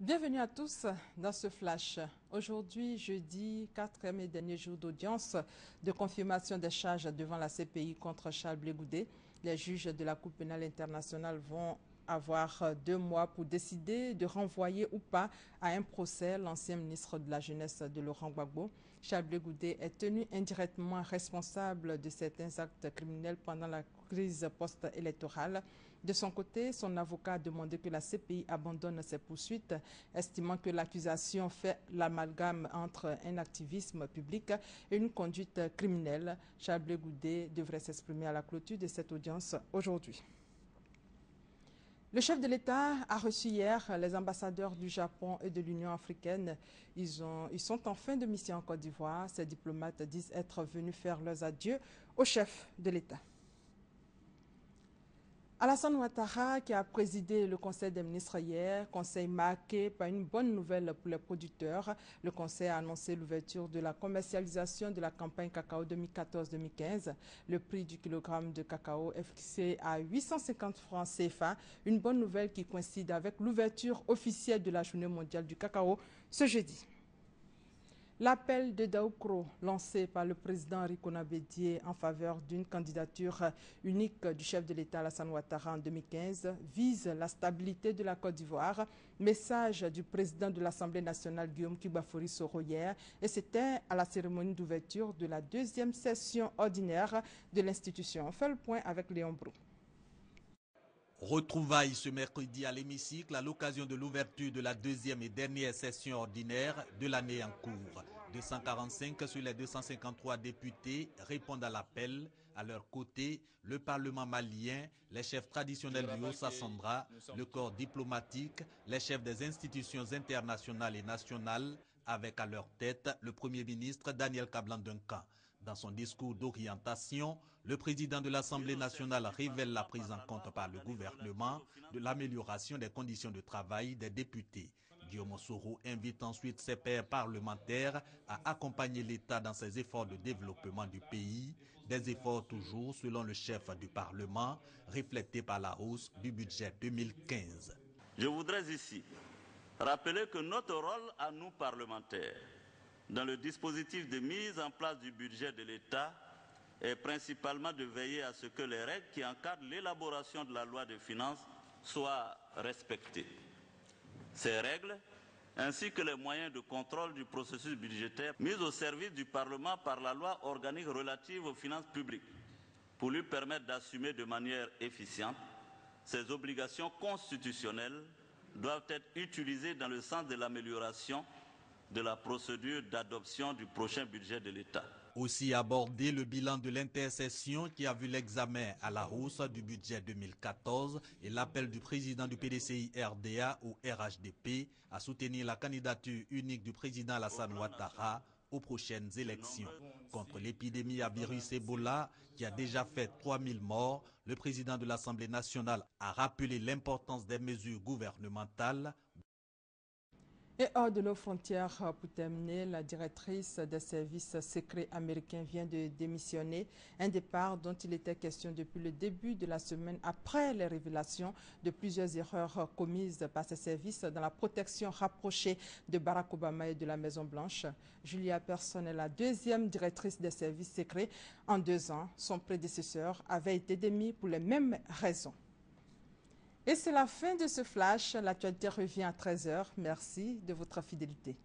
Bienvenue à tous dans ce flash. Aujourd'hui, jeudi, 4e et dernier jour d'audience de confirmation des charges devant la CPI contre Charles Blé Goudé. Les juges de la Cour pénale internationale vont avoir 2 mois pour décider de renvoyer ou pas à un procès l'ancien ministre de la Jeunesse de Laurent Gbagbo. Charles Blé Goudé est tenu indirectement responsable de certains actes criminels pendant la crise post-électorale. De son côté, son avocat a demandé que la CPI abandonne ses poursuites, estimant que l'accusation fait l'amalgame entre un activisme public et une conduite criminelle. Charles Blé Goudé devrait s'exprimer à la clôture de cette audience aujourd'hui. Le chef de l'État a reçu hier les ambassadeurs du Japon et de l'Union africaine. Ils sont en fin de mission en Côte d'Ivoire. Ces diplomates disent être venus faire leurs adieux au chef de l'État. Alassane Ouattara, qui a présidé le Conseil des ministres hier, conseil marqué par une bonne nouvelle pour les producteurs. Le Conseil a annoncé l'ouverture de la commercialisation de la campagne cacao 2014-2015. Le prix du kilogramme de cacao est fixé à 850 francs CFA, une bonne nouvelle qui coïncide avec l'ouverture officielle de la Journée mondiale du cacao ce jeudi. L'appel de Daoukro, lancé par le président Rikona Bédié en faveur d'une candidature unique du chef de l'État Alassane Ouattara en 2015, vise la stabilité de la Côte d'Ivoire. Message du président de l'Assemblée nationale Guillaume Kibafori Soro hier, et c'était à la cérémonie d'ouverture de la 2e session ordinaire de l'institution. On fait le point avec Léon Brou. Retrouvailles ce mercredi à l'hémicycle à l'occasion de l'ouverture de la 2e et dernière session ordinaire de l'année en cours. 245 sur les 253 députés répondent à l'appel. À leur côté, le Parlement malien, les chefs traditionnels du Haut-Sassandra, le corps diplomatique, les chefs des institutions internationales et nationales, avec à leur tête le Premier ministre Daniel Kablan-Duncan. Dans son discours d'orientation, le président de l'Assemblée nationale révèle la prise en compte par le gouvernement de l'amélioration des conditions de travail des députés. Guillaume Soro invite ensuite ses pairs parlementaires à accompagner l'État dans ses efforts de développement du pays, des efforts toujours, selon le chef du Parlement, reflétés par la hausse du budget 2015. Je voudrais ici rappeler que notre rôle à nous parlementaires, dans le dispositif de mise en place du budget de l'État, est principalement de veiller à ce que les règles qui encadrent l'élaboration de la loi de finances soient respectées. Ces règles, ainsi que les moyens de contrôle du processus budgétaire mis au service du Parlement par la loi organique relative aux finances publiques, pour lui permettre d'assumer de manière efficiente ses obligations constitutionnelles, doivent être utilisées dans le sens de l'amélioration de la procédure d'adoption du prochain budget de l'État. Aussi abordé le bilan de l'intercession qui a vu l'examen à la hausse du budget 2014 et l'appel du président du PDCI RDA au RHDP à soutenir la candidature unique du président Alassane Ouattara aux prochaines élections. Contre l'épidémie à virus Ebola qui a déjà fait 3000 morts, le président de l'Assemblée nationale a rappelé l'importance des mesures gouvernementales. Et hors de nos frontières, pour terminer, la directrice des services secrets américains vient de démissionner. Un départ dont il était question depuis le début de la semaine après les révélations de plusieurs erreurs commises par ces services dans la protection rapprochée de Barack Obama et de la Maison-Blanche. Julia Persson est la 2e directrice des services secrets en 2 ans. Son prédécesseur avait été démis pour les mêmes raisons. Et c'est la fin de ce flash. L'actualité revient à 13 h. Merci de votre fidélité.